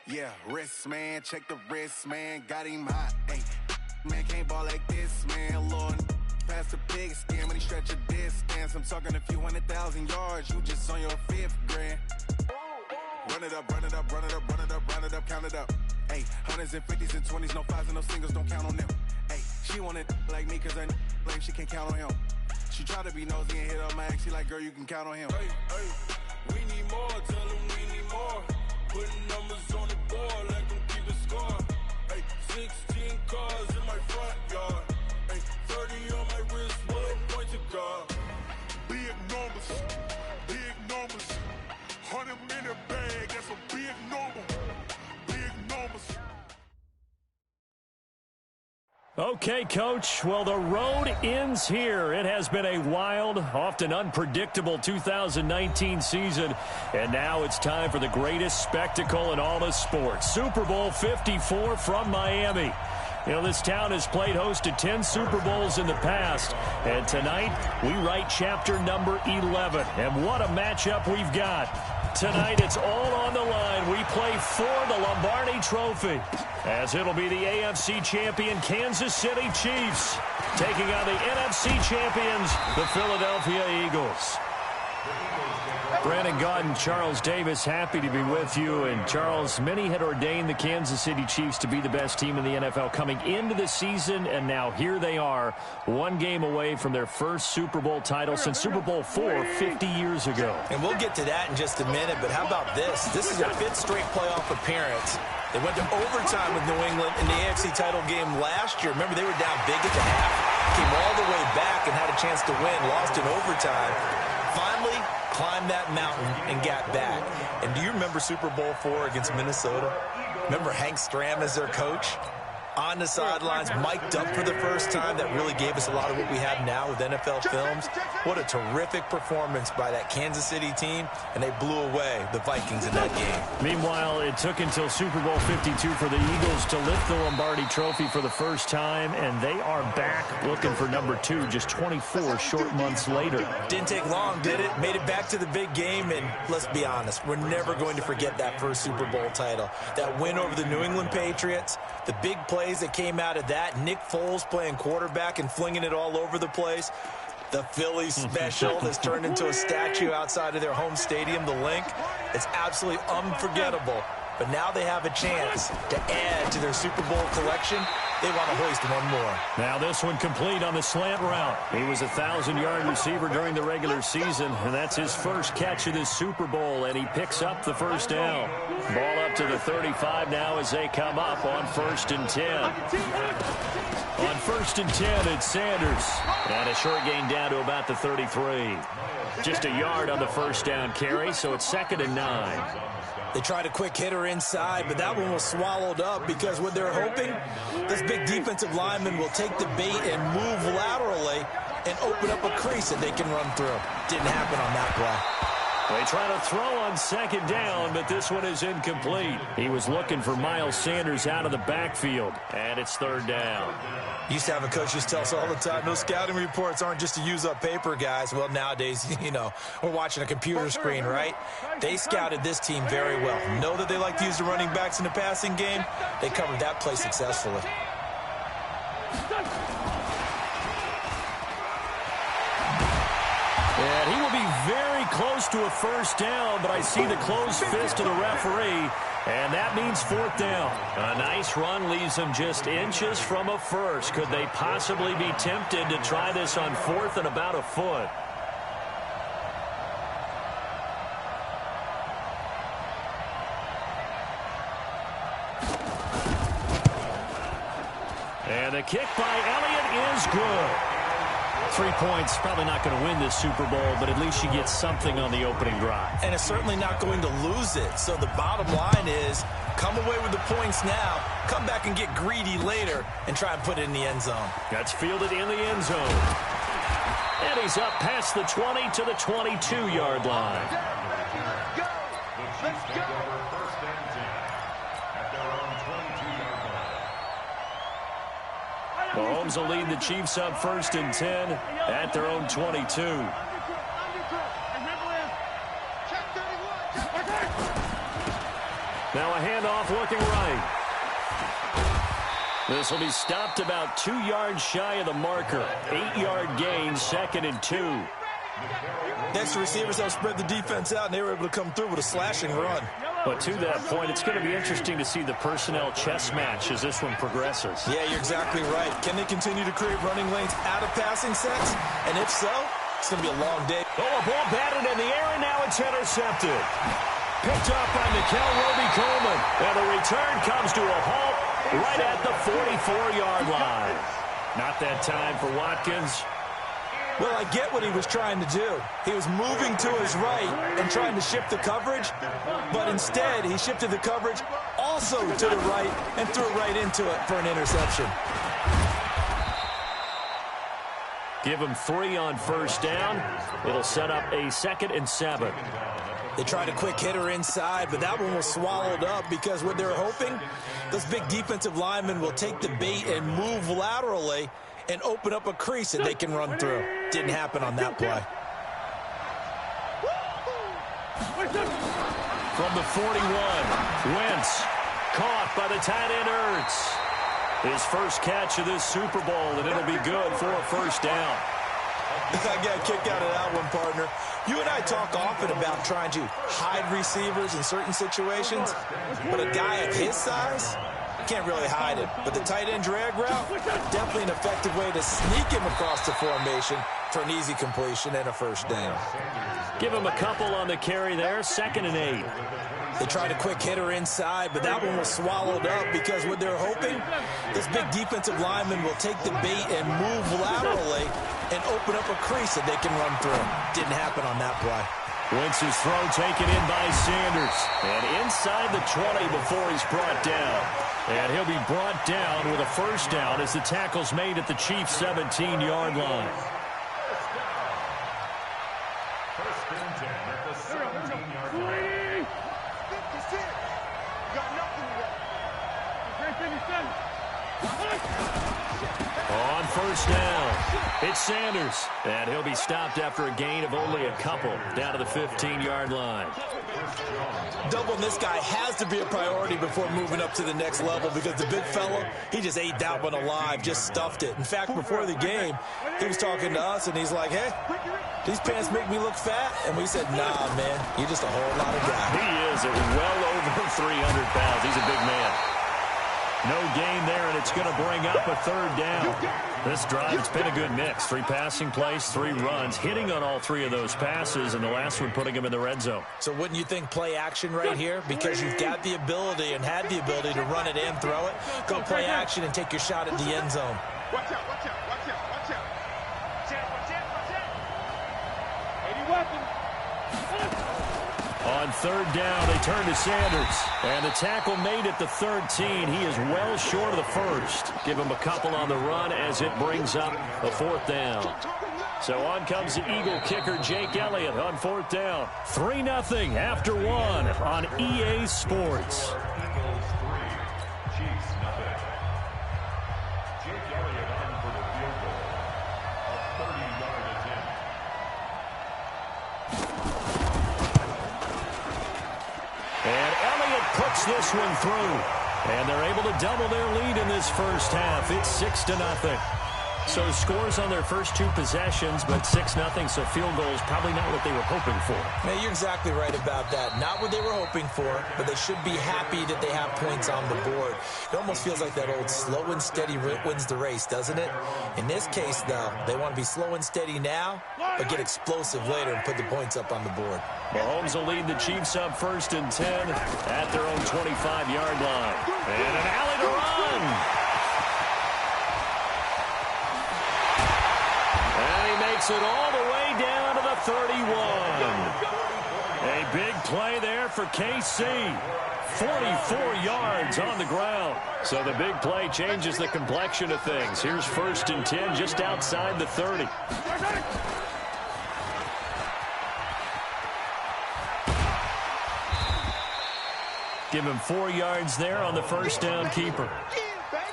Yeah, wrist, man, check the wrist, man, got him hot, ayy. Man, can't ball like this, man, Lord. Past the pig skin when he stretch a distance. I'm talking a few 100,000 yards, you just on your 5th grand. Run it up, run it up, run it up, run it up, run it up, count it up. Ayy, hundreds and 50s and 20s, no 5s and no singles, don't count on them. Ayy, she want it like me cause I like she can't count on him. She try to be nosy and hit up my ex, she like, girl, you can count on him. We need more, tell them we need more. Putting numbers on the board, let them keep it score. 16 cars in my front yard. 30 on my wrist, one point to God. Big numbers, 100 minute bag, that's a big number. Big numbers. Okay, Coach. Well, the road ends here. It has been a wild, often unpredictable 2019 season. And now it's time for the greatest spectacle in all of sports. Super Bowl 54 from Miami. You know, this town has played host to 10 Super Bowls in the past. And tonight, we write chapter number 11. And what a matchup we've got. Tonight, it's all on the line. We play for the Lombardi Trophy, as it'll be the AFC champion Kansas City Chiefs taking on the NFC champions, the Philadelphia Eagles. Brandon Gaudin, Charles Davis, happy to be with you. And Charles, many had ordained the Kansas City Chiefs to be the best team in the NFL coming into the season, and now here they are, one game away from their first Super Bowl title since Super Bowl IV 50 years ago. And we'll get to that in just a minute, but how about this? This is their 5th straight playoff appearance. They went to overtime with New England in the AFC title game last year. Remember, they were down big at the half, came all the way back and had a chance to win, lost in overtime. Finally climbed that mountain and got back. And do you remember Super Bowl IV against Minnesota? Remember Hank Stram as their coach? On the sidelines, mic'd up for the first time. That really gave us a lot of what we have now with NFL films. What a terrific performance by that Kansas City team, and they blew away the Vikings in that game. Meanwhile, it took until Super Bowl 52 for the Eagles to lift the Lombardi Trophy for the first time, and they are back looking for number 2 just 24 short months later. Didn't take long, did it? Made it back to the big game, and let's be honest, we're never going to forget that first Super Bowl title. That win over the New England Patriots, the big plays that came out of that, Nick Foles playing quarterback and flinging it all over the place. The Philly special that's turned into a statue outside of their home stadium, the Link. It's absolutely unforgettable. But now they have a chance to add to their Super Bowl collection. They want to hoist one more. Now this one complete on the slant route. He was a 1,000-yard receiver during the regular season, and that's his first catch of this Super Bowl, and he picks up the first down. Ball up to the 35 now as they come up on 1st and 10. On 1st and 10, it's Sanders. And a short gain down to about the 33. Just a yard on the first down carry, so it's 2nd and 9. They tried a quick hitter inside, but that one was swallowed up because what they're hoping, this big defensive lineman will take the bait and move laterally and open up a crease that they can run through. Didn't happen on that play. They try to throw on 2nd down, but this one is incomplete. He was looking for Miles Sanders out of the backfield, and it's 3rd down. Used to have a coach just tell us all the time, those scouting reports aren't just to use up paper, guys. Well, nowadays, you know, we're watching a computer screen, right? They scouted this team very well. Know that they like to use the running backs in the passing game. They covered that play successfully. And he will be very close to a first down, but I see the closed fist of the referee, and that means 4th down. A nice run leaves them just inches from a first. Could they possibly be tempted to try this on 4th and about a foot? And the kick by Elliott is good. 3 points, probably not going to win this Super Bowl, but at least you get something on the opening drive. And it's certainly not going to lose it. So the bottom line is, come away with the points now, come back and get greedy later, and try and put it in the end zone. That's fielded in the end zone. And he's up past the 20 to the 22-yard line. Let's go. First and 10 at their own 22-yard line. Mahomes will lead the Chiefs up 1st and 10 at their own 22. Now a handoff looking right. This will be stopped about 2 yards shy of the marker. 8-yard gain, 2nd and 2. Next, the receivers have spread the defense out, and they were able to come through with a slashing run. But to that point, it's going to be interesting to see the personnel chess match as this one progresses. Yeah, you're exactly right. Can they continue to create running lanes out of passing sets? And if so, it's going to be a long day. Oh, a ball batted in the air, and now it's intercepted. Picked up by Nickel Roby-Coleman. And the return comes to a halt right at the 44-yard line. Not that time for Watkins. Well, I get what he was trying to do. He was moving to his right and trying to shift the coverage, but instead he shifted the coverage also to the right and threw it right into it for an interception. Give him 3 on first down. It'll set up a 2nd and 7. They tried a quick hitter inside, but that one was swallowed up because what they're hoping, those big defensive linemen will take the bait and move laterally and open up a crease that they can run through. Didn't happen on that play. From the 41, Wentz caught by the tight end Ertz. His first catch of this Super Bowl, and it'll be good for a first down. I got a kick out of that one, partner. You and I talk often about trying to hide receivers in certain situations, but a guy of his size can't really hide it. But the tight end drag route, definitely an effective way to sneak him across the formation for an easy completion and a first down. Give him a couple on the carry there, 2nd and 8. They tried a quick hitter inside, but that one was swallowed up because what they're hoping, this big defensive lineman will take the bait and move laterally and open up a crease that they can run through. Didn't happen on that play. Wentz's throw taken in by Sanders. And inside the 20 before he's brought down. And he'll be brought down with a first down as the tackle's made at the Chiefs' 17-yard line. On first down, it's Sanders, and he'll be stopped after a gain of only a couple down to the 15-yard line. Doubling this guy has to be a priority before moving up to the next level because the big fella, he just ate that one alive, just stuffed it. In fact, before the game, he was talking to us, and he's like, hey, these pants make me look fat? And we said, nah, man, you're just a whole lot of guy. He is well over 300 pounds. He's a big man. No gain there, and it's going to bring up a third down. This drive, it's been a good mix. 3 passing plays, 3 runs, hitting on all 3 of those passes, and the last one putting him in the red zone. So wouldn't you think play action right here? Because you've got the ability and had the ability to run it and throw it. Go play action and take your shot at the end zone. Watch out, watch out, watch out, watch out. Watch out, watch out, watch out. 80 weapons. On third down, they turn to Sanders. And the tackle made at the 13. He is well short of the first. Give him a couple on the run as it brings up a 4th down. So on comes the Eagle kicker, Jake Elliott, on 4th down. 3-0 after 1 on EA Sports. Puts this one through, and they're able to double their lead in this first half. It's 6-0. So scores on their first 2 possessions, but 6-0, so field goals probably not what they were hoping for. Man, you're exactly right about that. Not what they were hoping for, but they should be happy that they have points on the board. It almost feels like that old slow and steady wins the race, doesn't it? In this case, though, they want to be slow and steady now, but get explosive later and put the points up on the board. Mahomes will lead the Chiefs up 1st and 10 at their own 25-yard line. And an alley to run. And he makes it all the way down to the 31. A big play there for KC. 44 yards on the ground. So the big play changes the complexion of things. Here's 1st and 10 just outside the 30. Give him 4 yards there on the first down keeper.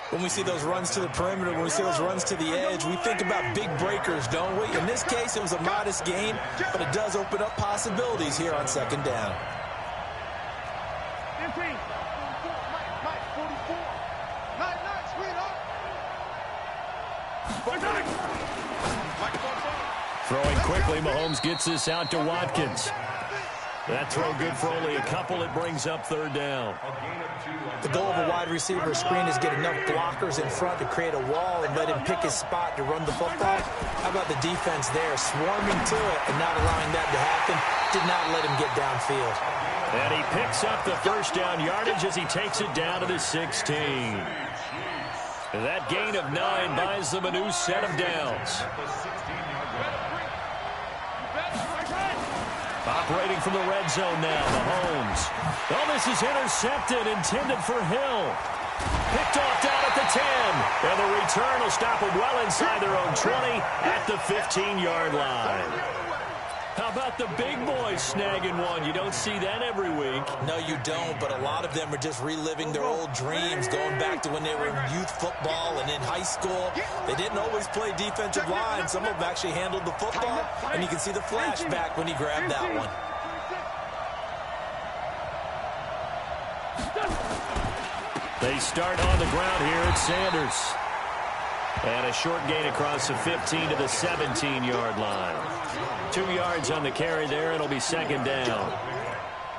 When we see those runs to the perimeter, when we see those runs to the edge, we think about big breakers, don't we? In this case, it was a modest gain, but it does open up possibilities here on 2nd down. 15. Mike, 44. Night, sweetheart. Throwing quickly, Mahomes gets this out to Watkins. That throw good for only a couple. It brings up third down. The goal of a wide receiver screen is get enough blockers in front to create a wall and let him pick his spot to run the football. How about the defense there, swarming to it and not allowing that to happen? Did not let him get downfield. And he picks up the first down yardage as he takes it down to the 16. That gain of 9 buys them a new set of downs. Operating from the red zone now, Mahomes. Oh, this is intercepted, intended for Hill. Picked off down at the 10. And the return will stop them well inside their own 20 at the 15-yard line. How about the big boys snagging one? You don't see that every week. No, you don't, but a lot of them are just reliving their old dreams, going back to when they were in youth football and in high school. They didn't always play defensive line. Some of them actually handled the football, and you can see the flashback when he grabbed that one. They start on the ground here at Sanders. And a short gain across the 15 to the 17-yard line. 2 yards on the carry there. It'll be second down.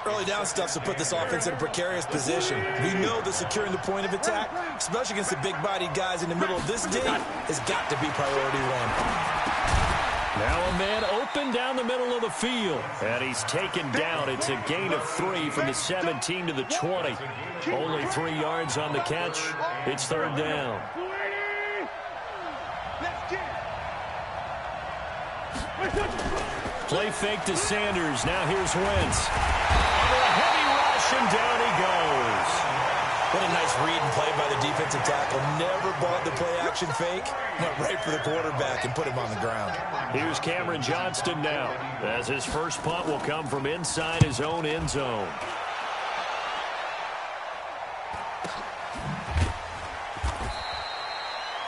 Early down stuff to put this offense in a precarious position. We know that securing the point of attack, especially against the big-bodied guys in the middle of this D, has got to be priority one. Now a man open down the middle of the field. And he's taken down. It's a gain of 3 from the 17 to the 20. Only 3 yards on the catch. It's third down. Play fake to Sanders. Now here's Wentz. Under a heavy rush, and down he goes. What a nice read and play by the defensive tackle. Never bought the play-action fake. Went right for the quarterback and put him on the ground. Here's Cameron Johnston now, as his first punt will come from inside his own end zone.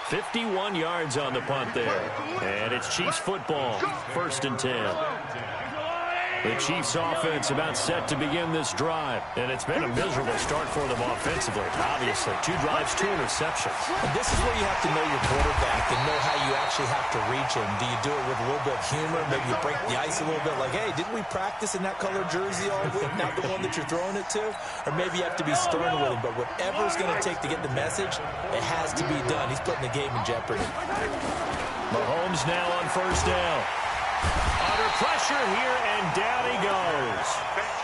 "51 yards on the punt there. And it's Chiefs football, 1st and 10. The Chiefs offense about set to begin this drive. And it's been a miserable start for them offensively, obviously. 2 drives, 2 interceptions. And this is where you have to know your quarterback and know how you actually have to reach him. Do you do it with a little bit of humor? Maybe you break the ice a little bit like, hey, didn't we practice in that color jersey all week? Not the one that you're throwing it to? Or maybe you have to be stern with him. But whatever it's going to take to get the message, it has to be done. He's putting the game in jeopardy. Mahomes now on first down. Under pressure here, and down he goes.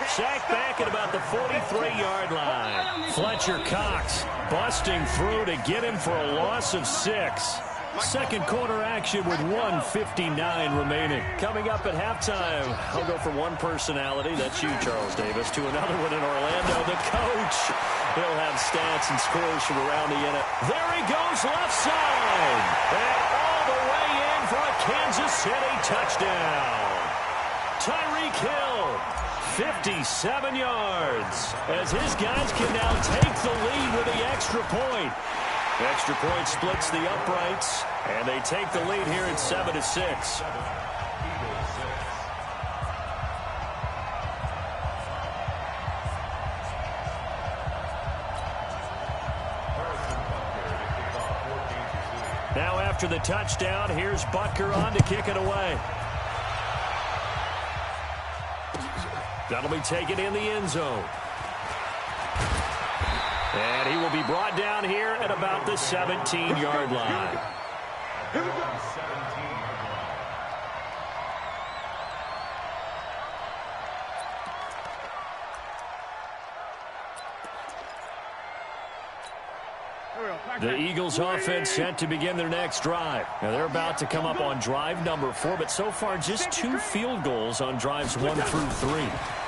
Sacked back at about the 43-yard line. Fletcher Cox busting through to get him for a loss of 6. Second quarter action with 1:59 remaining. Coming up at halftime, I'll go from one personality, that's you, Charles Davis, to another one in Orlando, the coach. He'll have stats and scores from around the NFL. There he goes, left side. And all the way in for a Kansas City touchdown. Tyreek Hill, 57 yards, as his guys can now take the lead with the extra point. Extra point splits the uprights, and they take the lead here at 7-6. Now after the touchdown, here's Butker on to kick it away. That'll be taken in the end zone. And he will be brought down here at about the 17-yard line. Here we go. The Eagles offense set to begin their next drive. Now they're about to come up on drive number 4, but so far just 2 field goals on drives 1 through 3.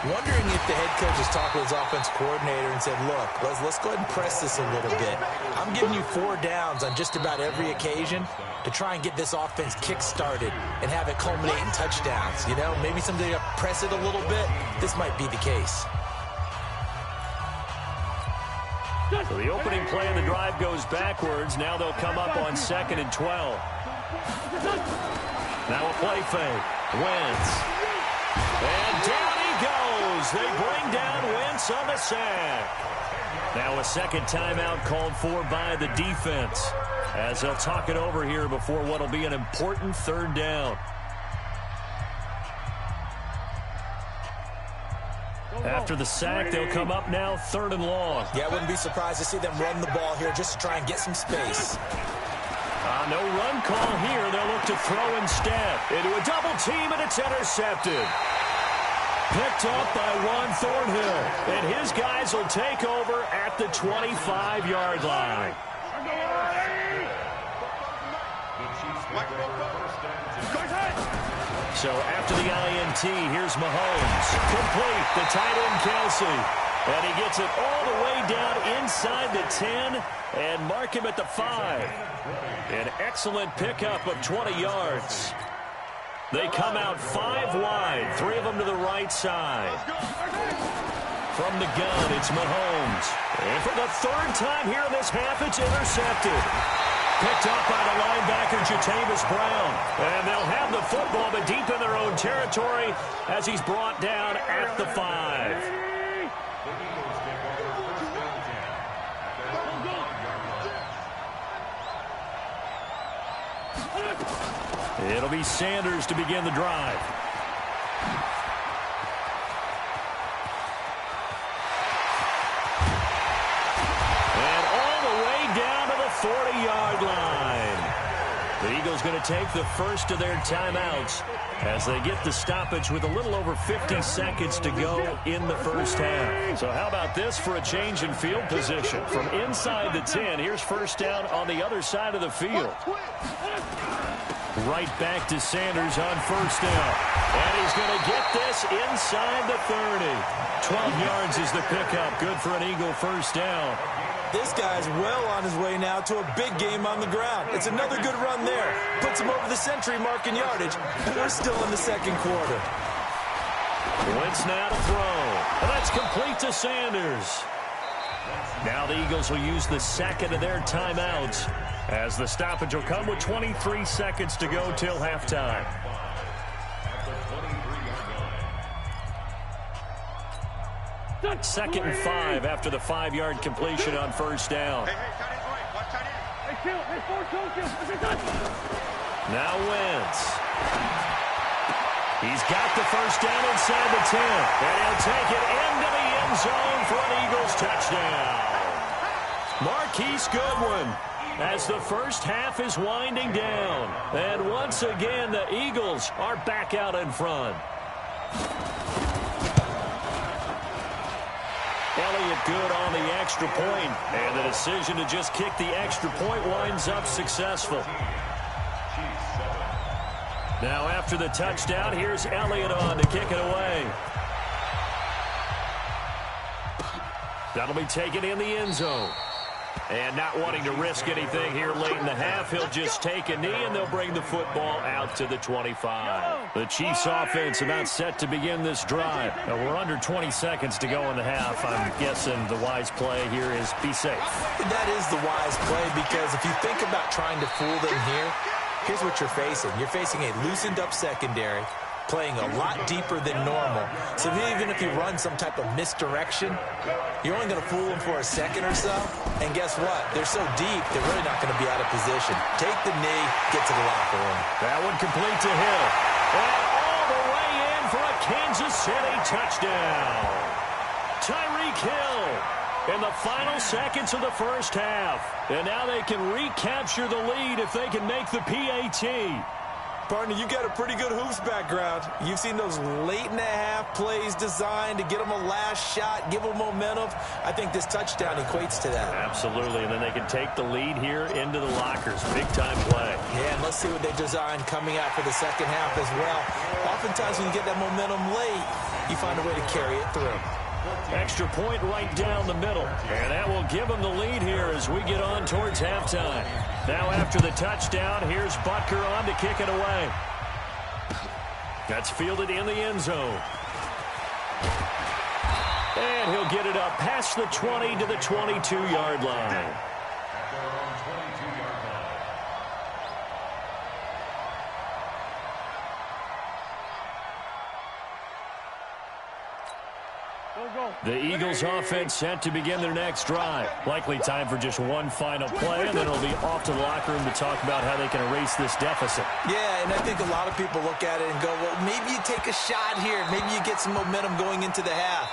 Wondering if the head coach has talked with his offense coordinator and said, look, let's go ahead and press this a little bit. I'm giving you 4 downs on just about every occasion to try and get this offense kick-started and have it culminate in touchdowns. You know, maybe someday to press it a little bit. This might be the case. So the opening play of the drive goes backwards. Now they'll come up on 2nd and 12. Now a play fake. Wentz. And down he goes. goes. They bring down Wentz on the sack. Now a second timeout called for by the defense, as they'll talk it over here before what will be an important third down. After the sack, they'll come up now 3rd and long. Yeah, I wouldn't be surprised to see them run the ball here just to try and get some space. No run call here. They'll look to throw instead. Into a double team, and it's intercepted. Picked up by Juan Thornhill. And his guys will take over at the 25-yard line. So after the INT, here's Mahomes. Complete, the tight end Kelsey. And he gets it all the way down inside the 10 and mark him at the 5. An excellent pickup of 20 yards. They come out 5 wide, 3 of them to the right side. From the gun, it's Mahomes. And for the 3rd time here in this half, it's intercepted. Picked up by the linebacker, Cheifs Brown. And they'll have the football, but deep in their own territory as he's brought down at the 5. It'll be Sanders to begin the drive. And all the way down to the 40-yard line. The Eagles going to take the first of their timeouts as they get the stoppage with a little over 50 seconds to go in the first half. So how about this for a change in field position? From inside the 10, here's first down on the other side of the field. Right back to Sanders on first down. And he's going to get this inside the 30. 12 yards is the pickup. Good for an Eagle first down. This guy's well on his way now to a big game on the ground. It's another good run there. Puts him over the century mark in yardage. We're still in the second quarter. Wentz now to throw. And that's complete to Sanders. Now the Eagles will use the second of their timeouts, as the stoppage will come with 23 seconds to go till halftime. Second and 5 after the 5-yard completion on first down. Now Wentz. He's got the first down inside the 10. And he'll take it into the end zone for an Eagles touchdown. Marquise Goodwin, as the first half is winding down. And once again, the Eagles are back out in front. Elliott good on the extra point, and the decision to just kick the extra point winds up successful. Now after the touchdown, here's Elliott on to kick it away. That'll be taken in the end zone. And not wanting to risk anything here late in the half, he'll just take a knee, and they'll bring the football out to the 25. The Chiefs offense about set to begin this drive. Now we're under 20 seconds to go in the half. I'm guessing the wise play here is be safe. That is the wise play, because if you think about trying to fool them here, here's what you're facing. You're facing a loosened up secondary, playing a lot deeper than normal. So even if you run some type of misdirection, you're only going to fool them for a second or so. And guess what? They're so deep, they're really not going to be out of position. Take the knee, get to the locker room. That one complete to Hill. And all the way in for a Kansas City touchdown. Tyreek Hill in the final seconds of the first half. And now they can recapture the lead if they can make the PAT. Partner, you got a pretty good hoops background. You've seen those late-in-the-half plays designed to get them a last shot, give them momentum. I think this touchdown equates to that. Absolutely, and then they can take the lead here into the lockers. Big-time play. Yeah, and let's see what they designed coming out for the second half as well. Oftentimes when you get that momentum late, you find a way to carry it through. Extra point right down the middle. And that will give them the lead here as we get on towards halftime. Now after the touchdown, here's Butker on to kick it away. That's fielded in the end zone. And he'll get it up past the 20 to the 22-yard line. The Eagles offense set to begin their next drive. Likely time for just one final play, and then it'll be off to the locker room to talk about how they can erase this deficit. Yeah, and I think a lot of people look at it and go, well, maybe you take a shot here. Maybe you get some momentum going into the half.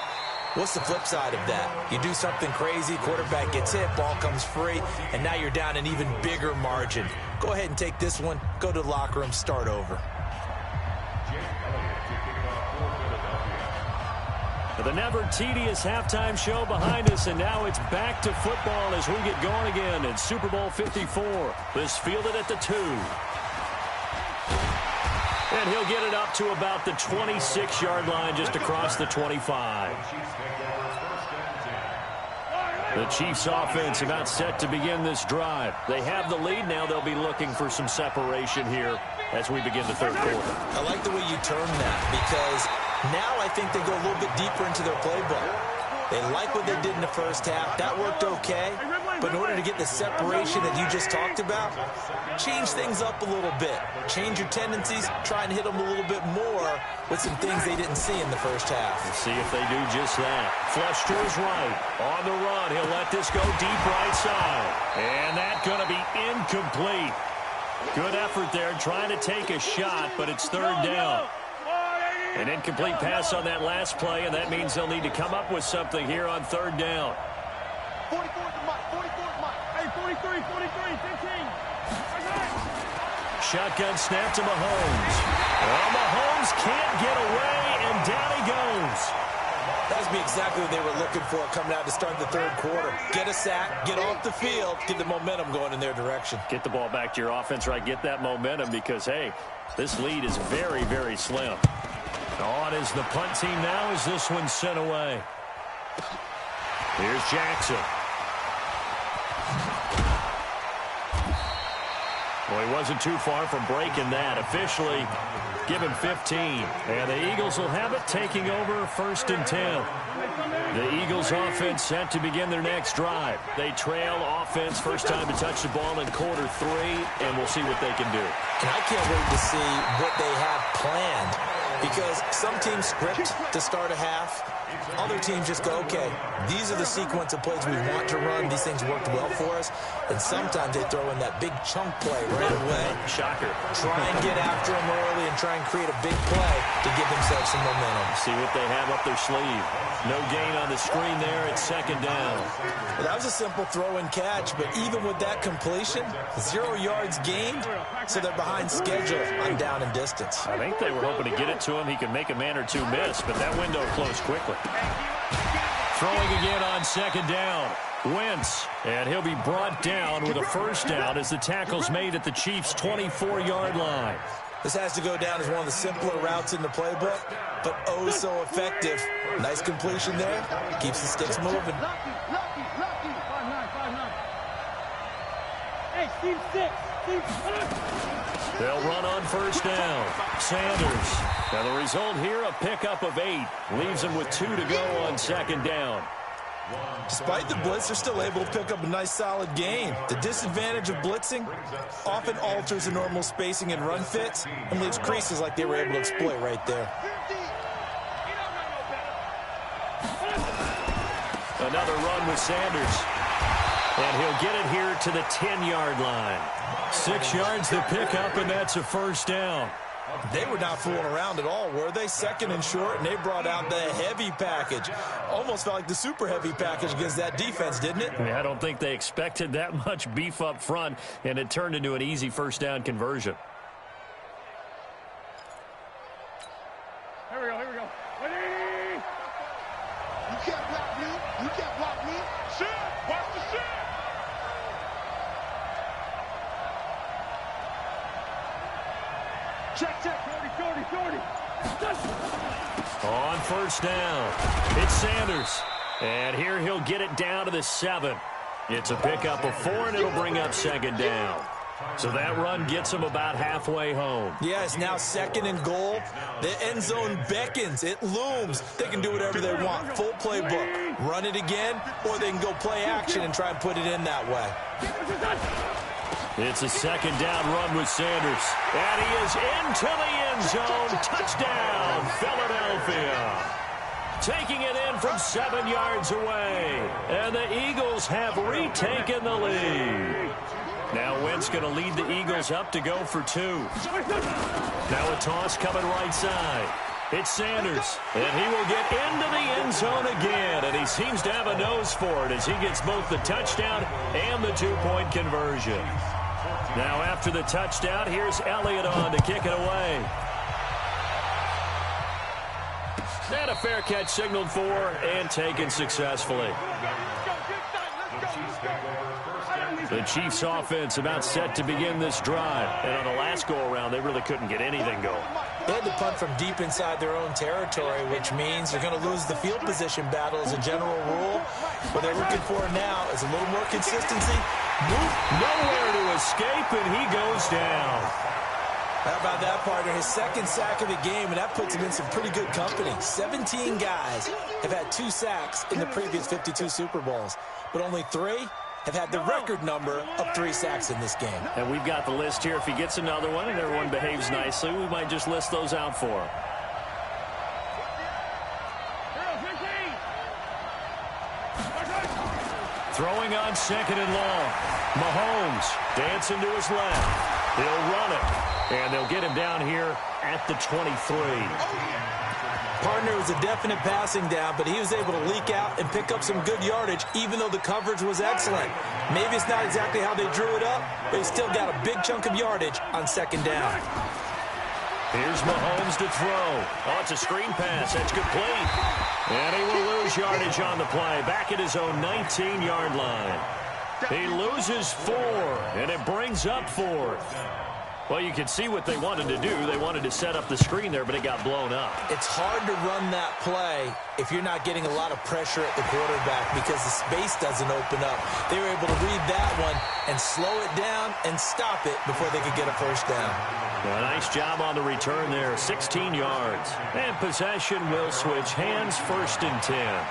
What's the flip side of that? You do something crazy, quarterback gets hit, ball comes free, and now you're down an even bigger margin. Go ahead and take this one, go to the locker room, start over. The never-tedious halftime show behind us, and now it's back to football as we get going again in Super Bowl 54. This fielded at the 2. And he'll get it up to about the 26-yard line just across the 25. The Chiefs offense about set to begin this drive. They have the lead now. They'll be looking for some separation here as we begin the third quarter. I like the way you term that because now I think they go a little bit deeper into their playbook. They like what they did in the first half. That worked okay. But in order to get the separation that you just talked about, change things up a little bit. Change your tendencies. Try and hit them a little bit more with some things they didn't see in the first half. Let's see if they do just that. Flush to his right. On the run. He'll let this go deep right side. And that's going to be incomplete. Good effort there trying to take a shot, but it's third down. An incomplete pass on that last play, and that means they'll need to come up with something here on third down. 44 to Mike. 44 to Mike. Hey, 43, 15. Shotgun snap to Mahomes. Well, Mahomes can't get away, and down he goes. That would be exactly what they were looking for coming out to start the third quarter. Get a sack, get off the field, get the momentum going in their direction. Get the ball back to your offense, right? Get that momentum because, hey, this lead is very, very slim. On is the punt team now as this one's sent away. Here's Jackson. Well, he wasn't too far from breaking that. Officially, give him 15. And the Eagles will have it taking over 1st and 10. The Eagles offense set to begin their next drive. They trail offense, first time to touch the ball in quarter 3, and we'll see what they can do. And I can't wait to see what they have planned. Because some teams script to start a half. Other teams just go, okay, these are the sequence of plays we want to run. These things worked well for us. And sometimes they throw in that big chunk play right away. Shocker. Try and get after them early and try and create a big play to give themselves some momentum. See what they have up their sleeve. No gain on the screen there. It's 2nd down. Well, that was a simple throw and catch, but even with that completion, 0 yards gained, so they're behind schedule on down and distance. I think they were hoping to get it to him. He could make a man or two miss, but that window closed quickly. Throwing again on 2nd down. Wentz, and he'll be brought down with a first down as the tackle's made at the Chiefs' 24-yard line. This has to go down as one of the simpler routes in the playbook, but oh so effective. Nice completion there. Keeps the sticks moving. Lucky. 5-9. Hey, Steve 6. They'll run on first down. Sanders. Now the result here, a pickup of 8. Leaves them with 2 to go on 2nd down. Despite the blitz, they're still able to pick up a nice solid gain. The disadvantage of blitzing often alters the normal spacing and run fits and leaves creases like they were able to exploit right there. Another run with Sanders. And he'll get it here to the 10-yard line. 6 yards to pick up, and that's a first down. They were not fooling around at all, were they? 2nd and short, and they brought out the heavy package. Almost felt like the super heavy package against that defense, didn't it? I don't think they expected that much beef up front, and it turned into an easy first down conversion. Here we go. Ready? You can't block me. Shit. Watch the shit. Check. 40. On first down, it's Sanders. And here he'll get it down to the 7. It's a pickup of 4, and it'll bring up 2nd down. So that run gets them about halfway home. Yeah, it's now 2nd and goal. The end zone beckons. It looms. They can do whatever they want. Full playbook. Run it again, or they can go play action and try and put it in that way. It's a 2nd down run with Sanders. And he is into the end zone. Touchdown, Philadelphia. taking it in from 7 yards away. And the Eagles have retaken the lead. Now Wentz going to lead the Eagles up to go for 2. Now a toss coming right side. It's Sanders, and he will get into the end zone again, and he seems to have a nose for it as he gets both the touchdown and the 2-point conversion. Now after the touchdown, here's Elliott on to kick it away. And a fair catch signaled for and taken successfully. The Chiefs offense about set to begin this drive. And on the last go-around, they really couldn't get anything going. They had to punt from deep inside their own territory, which means they're going to lose the field position battle as a general rule. What they're looking for now is a little more consistency. Nowhere to escape, and he goes down. How about that, partner? His second sack of the game, and that puts him in some pretty good company. 17 guys have had 2 sacks in the previous 52 Super Bowls, but only 3 have had the record number of 3 sacks in this game. And we've got the list here. If he gets another one and everyone behaves nicely, we might just list those out for him. Throwing on 2nd and long. Mahomes dancing to his left. He'll run it, and they'll get him down here at the 23. Partner was a definite passing down, but he was able to leak out and pick up some good yardage, even though the coverage was excellent. Maybe it's not exactly how they drew it up, but he still got a big chunk of yardage on 2nd down. Here's Mahomes to throw. Oh, it's a screen pass. That's complete. And he will lose yardage on the play, back at his own 19-yard line. He loses 4, and it brings up 4th. Well, you can see what they wanted to do. They wanted to set up the screen there, but it got blown up. It's hard to run that play if you're not getting a lot of pressure at the quarterback because the space doesn't open up. They were able to read that one and slow it down and stop it before they could get a first down. Well, nice job on the return there, 16 yards. And possession will switch hands, 1st and 10.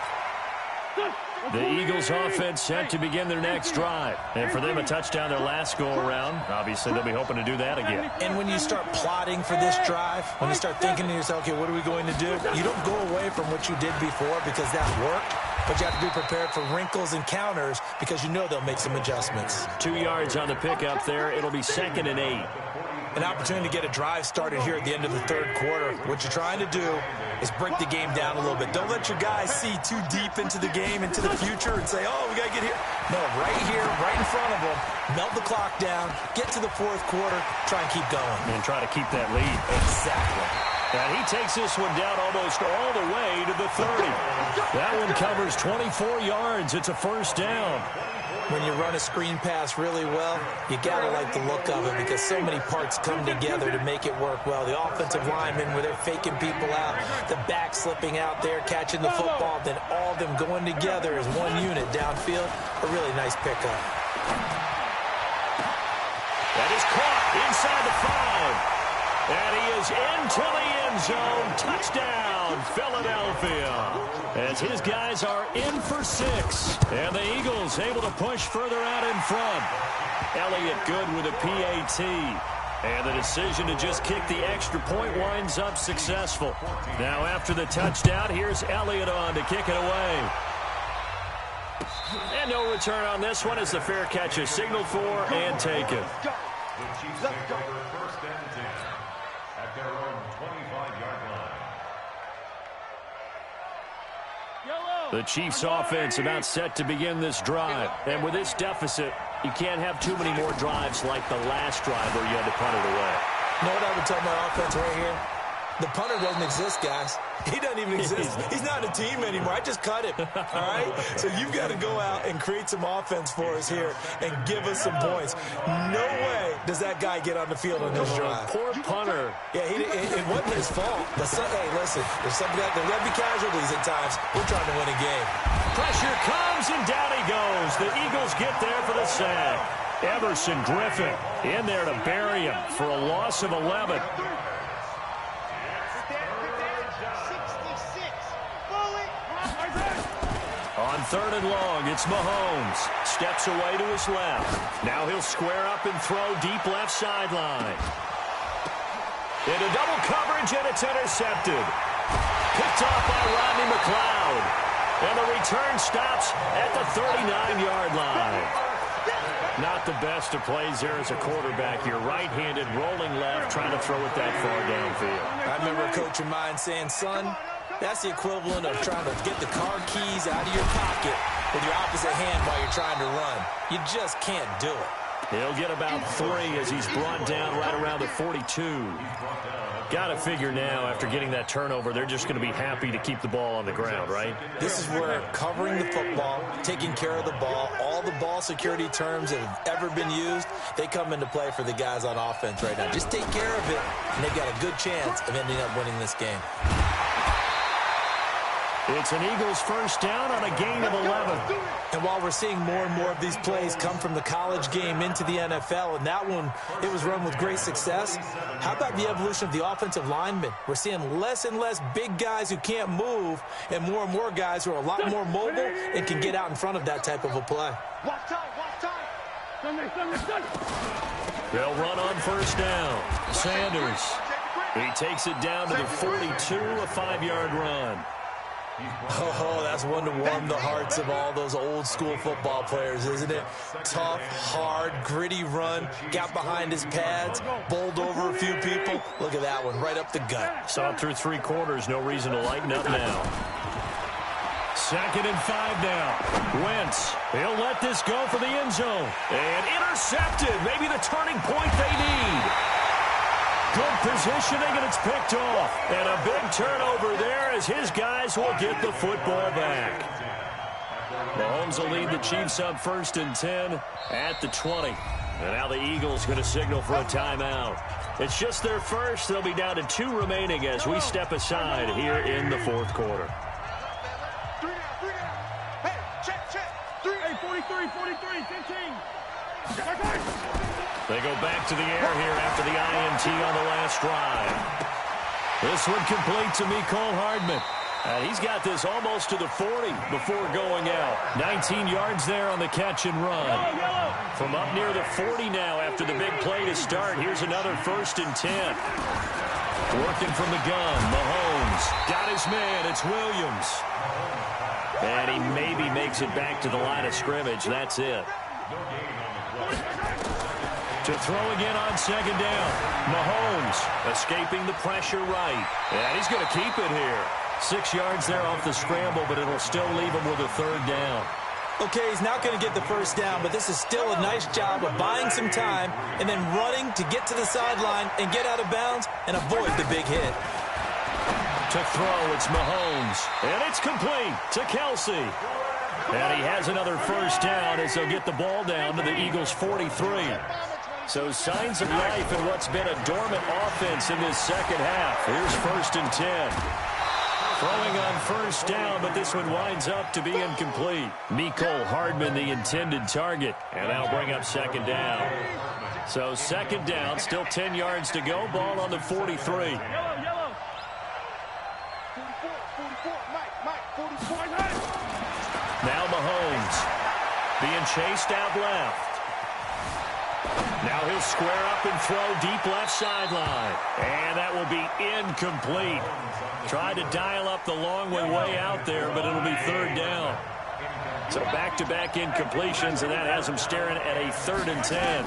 The Eagles offense set to begin their next drive. And for them, a touchdown their last go-around. Obviously, they'll be hoping to do that again. And when you start plotting for this drive, when you start thinking to yourself, okay, what are we going to do? You don't go away from what you did before because that worked. But you have to be prepared for wrinkles and counters because you know they'll make some adjustments. 2 yards on the pickup there. It'll be 2nd and 8. An opportunity to get a drive started here at the end of the 3rd quarter. What you're trying to do is break the game down a little bit. Don't let your guys see too deep into the game, into the future, and say, oh, we got to get here. No, right here, right in front of them, melt the clock down, get to the 4th quarter, try and keep going. And try to keep that lead. Exactly. And he takes this one down almost all the way to the 30. That one covers 24 yards. It's a 1st down. When you run a screen pass really well, you got to like the look of it because so many parts come together to make it work well. The offensive linemen, where they're faking people out, the back slipping out there, catching the football, then all of them going together as one unit downfield. A really nice pickup. That is caught inside the 5. And he is into the end zone. Touchdown, Philadelphia. As his guys are in for 6. And the Eagles able to push further out in front. Elliott good with a PAT. And the decision to just kick the extra point winds up successful. Now after the touchdown, here's Elliott on to kick it away. And no return on this one as the fair catch is signaled for and taken. Let's go. Their own 25-yard line. The Chiefs offense about set to begin this drive. And with this deficit, you can't have too many more drives like the last drive where you had to punt it away. You know what I would tell my offense right here? The punter doesn't exist, guys. He doesn't even exist. He's not a team anymore. I just cut him, all right? So you've got to go out and create some offense for us here and give us some points. No way does that guy get on the field on this drive. Poor punter. Yeah, it wasn't his fault. But hey, listen, there's some guys, there got to be casualties at times. We're trying to win a game. Pressure comes, and down he goes. The Eagles get there for the sack. Everson Griffin in there to bury him for a loss of 11. On 3rd and long, it's Mahomes. Steps away to his left. Now he'll square up and throw deep left sideline. Into double coverage, and it's intercepted. Picked picked off by Rodney McLeod. And the return stops at the 39-yard line. Not the best of plays there as a quarterback. You're right-handed, rolling left, trying to throw it that far downfield. I remember a coach of mine saying, son, that's the equivalent of trying to get the car keys out of your pocket with your opposite hand while you're trying to run. You just can't do it. He'll get about 3 as he's brought down right around the 42. Got to figure now, after getting that turnover, they're just going to be happy to keep the ball on the ground, right? This is where covering the football, taking care of the ball, all the ball security terms that have ever been used, they come into play for the guys on offense right now. Just take care of it, and they've got a good chance of ending up winning this game. It's an Eagles first down on a gain of 11. And while we're seeing more and more of these plays come from the college game into the NFL, and that one, it was run with great success, how about the evolution of the offensive linemen? We're seeing less and less big guys who can't move and more guys who are a lot more mobile and can get out in front of that type of a play. They'll run on first down. Sanders, he takes it down to the 42, a 5-yard run. Oh, that's one to warm the hearts of all those old school football players, isn't it? Tough, hard, gritty run, got behind his pads, bowled over a few people. Look at that one, right up the gut. Saw it through 3 quarters, no reason to lighten up now. 2nd and 5 now. Wentz, he'll let this go for the end zone. And intercepted, maybe the turning point they need. Good positioning, and it's picked off. And a big turnover there as his guys will get the football back. Mahomes will lead the Chiefs up 1st and 10 at the 20. And now the Eagles going to signal for a timeout. It's just their first. They'll be down to 2 remaining as we step aside here in the 4th quarter. 43, 15. They go back to the air here after the INT on the last drive. This one complete to Mecole Hardman. And he's got this almost to the 40 before going out. 19 yards there on the catch and run. From up near the 40 now after the big play to start. Here's another 1st and 10. Working from the gun. Mahomes got his man. It's Williams. And he maybe makes it back to the line of scrimmage. That's it. To throw again on 2nd down. Mahomes escaping the pressure right. And he's going to keep it here. 6 yards there off the scramble, but it'll still leave him with a 3rd down. Okay, he's not going to get the 1st down, but this is still a nice job of buying some time and then running to get to the sideline and get out of bounds and avoid the big hit. To throw, it's Mahomes. And it's complete to Kelsey. And he has another 1st down as they'll get the ball down to the Eagles' 43. So signs of life in what's been a dormant offense in this second half. Here's 1st and 10. Throwing on 1st down, but this one winds up to be incomplete. Mecole Hardman, the intended target. And that'll bring up 2nd down. So 2nd down, still 10 yards to go. Ball on the 43. Now Mahomes being chased out left. Now he'll square up and throw deep left sideline. And that will be incomplete. Tried to dial up the long way out there, but it'll be 3rd down. So back-to-back incompletions, and that has him staring at a 3rd and 10.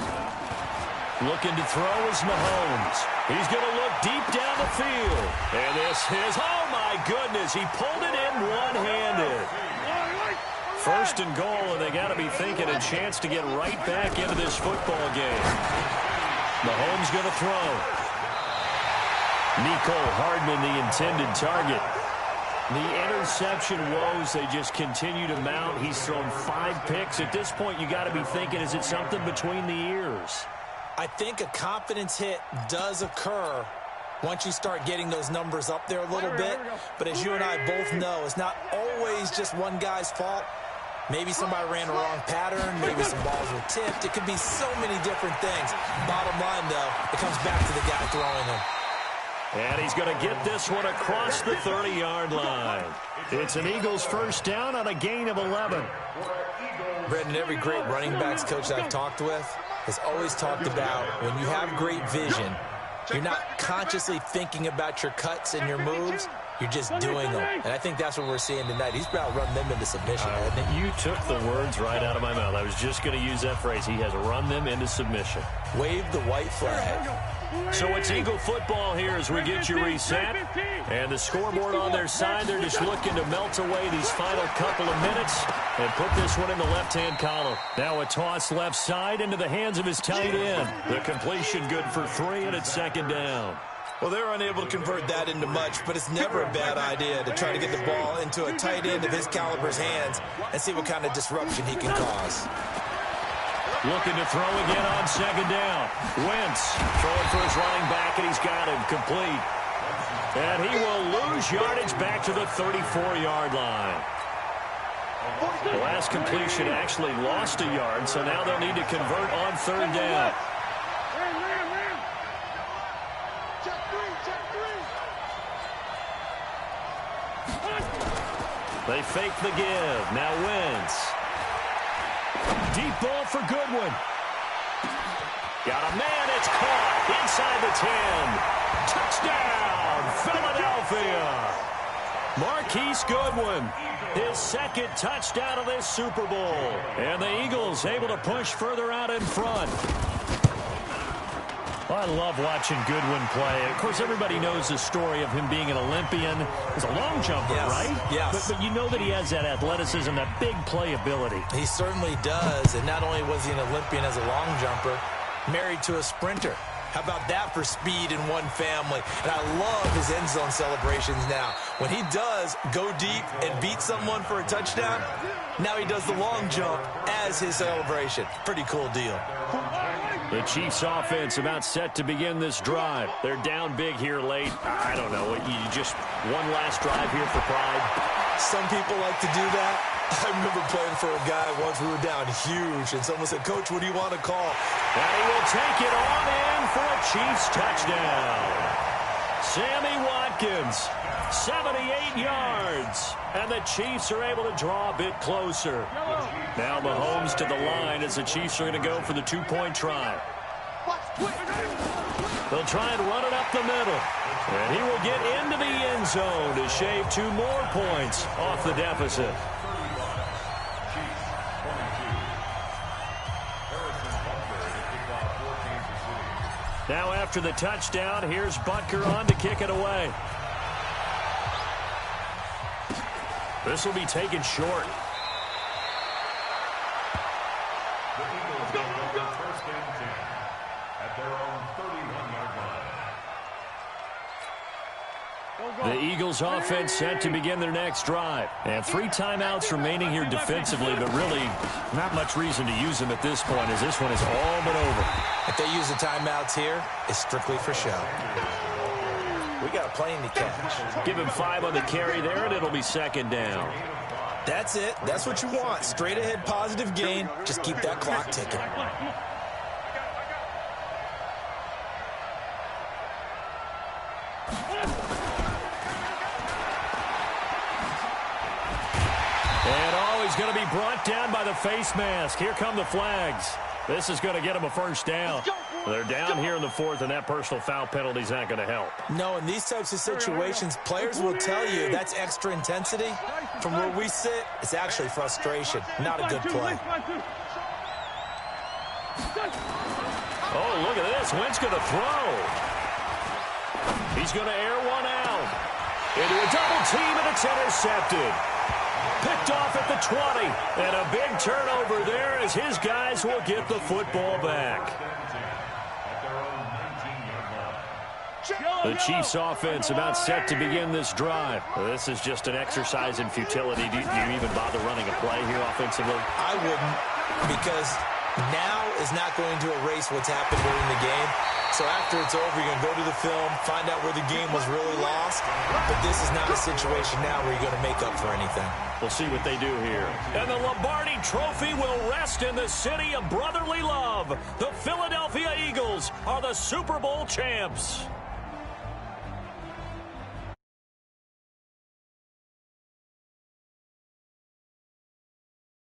Looking to throw is Mahomes. He's going to look deep down the field. And this is, oh my goodness, he pulled it in one-handed. 1st and goal, and they got to be thinking a chance to get right back into this football game. Mahomes going to throw. Mecole Hardman, the intended target. The interception woes, they just continue to mount. He's thrown 5 picks. At this point, you got to be thinking, is it something between the ears? I think a confidence hit does occur once you start getting those numbers up there a little bit. But as you and I both know, it's not always just one guy's fault. Maybe somebody ran a wrong pattern. Maybe some balls were tipped. It could be so many different things. Bottom line, though, it comes back to the guy throwing them. And he's going to get this one across the 30-yard line. It's an Eagles 1st down on a gain of 11. Brendan, every great running backs coach that I've talked with has always talked about when you have great vision, you're not consciously thinking about your cuts and your moves. You're just doing them. And I think that's what we're seeing tonight. He's about to run them into submission, hasn't he? You took the words right out of my mouth. I was just going to use that phrase. He has run them into submission. Wave the white flag. So it's Eagle football here as we get you reset. And the scoreboard on their side, they're just looking to melt away these final couple of minutes and put this one in the left-hand column. Now a toss left side into the hands of his tight end. The completion good for 3, and it's second down. Well, they're unable to convert that into much, but it's never a bad idea to try to get the ball into a tight end of his caliber's hands and see what kind of disruption he can cause. Looking to throw again on second down. Wentz throwing for his running back, and he's got him complete. And he will lose yardage back to the 34-yard line. The last completion actually lost a yard, so now they'll need to convert on third down. They fake the give. Now Wentz. Deep ball for Goodwin. Got a man. It's caught inside the 10. Touchdown, Philadelphia. Marquise Goodwin. His second touchdown of this Super Bowl. And the Eagles able to push further out in front. Well, I love watching Goodwin play. Of course, everybody knows the story of him being an Olympian. He's a long jumper, right? Yes. But you know that he has that athleticism, that big playability. He certainly does. And not only was he an Olympian as a long jumper, married to a sprinter. How about that for speed in one family? And I love his end zone celebrations now. When he does go deep and beat someone for a touchdown, now he does the long jump as his celebration. Pretty cool deal. The Chiefs offense about set to begin this drive. They're down big here late. I don't know. You just one last drive here for pride. Some people like to do that. I remember playing for a guy once. We were down huge, and someone said, "Coach, what do you want to call?" And he will take it on in for a Chiefs touchdown. Sammy Watkins, 78 yards. And the Chiefs are able to draw a bit closer. Now Mahomes to the line as the Chiefs are going to go for the two-point try. They'll try and run it up the middle. And he will get into the end zone to shave 2 more points off the deficit. Now after the touchdown, here's Butker on to kick it away. This will be taken short. The Eagles will go their first and 10 at their own 31-yard line. The Eagles offense set to begin their next drive. And 3 timeouts remaining here defensively, but really not much reason to use them at this point as this one is all but over. If they use the timeouts here, it's strictly for show. We got a plane to catch. Give him 5 on the carry there, and it'll be second down. That's it. That's what you want. Straight ahead positive gain. Just keep that clock ticking. And he's going to be brought down by the face mask. Here come the flags. This is going to get him a first down. They're down here in the 4th, and that personal foul penalty is not going to help. No, in these types of situations, players will tell you that's extra intensity. From where we sit, it's actually frustration, not a good play. Oh, look at this. Wentz going to throw. He's going to air one out. Into a double team, and it's intercepted. Picked off at the 20. And a big turnover there as his guys will get the football back. The Chiefs offense about set to begin this drive. This is just an exercise in futility. Do you even bother running a play here offensively? I wouldn't, because now is not going to erase what's happened during the game. So after it's over, you're going to go to the film, find out where the game was really lost. But this is not a situation now where you're going to make up for anything. We'll see what they do here. And the Lombardi Trophy will rest in the city of brotherly love. The Philadelphia Eagles are the Super Bowl champs.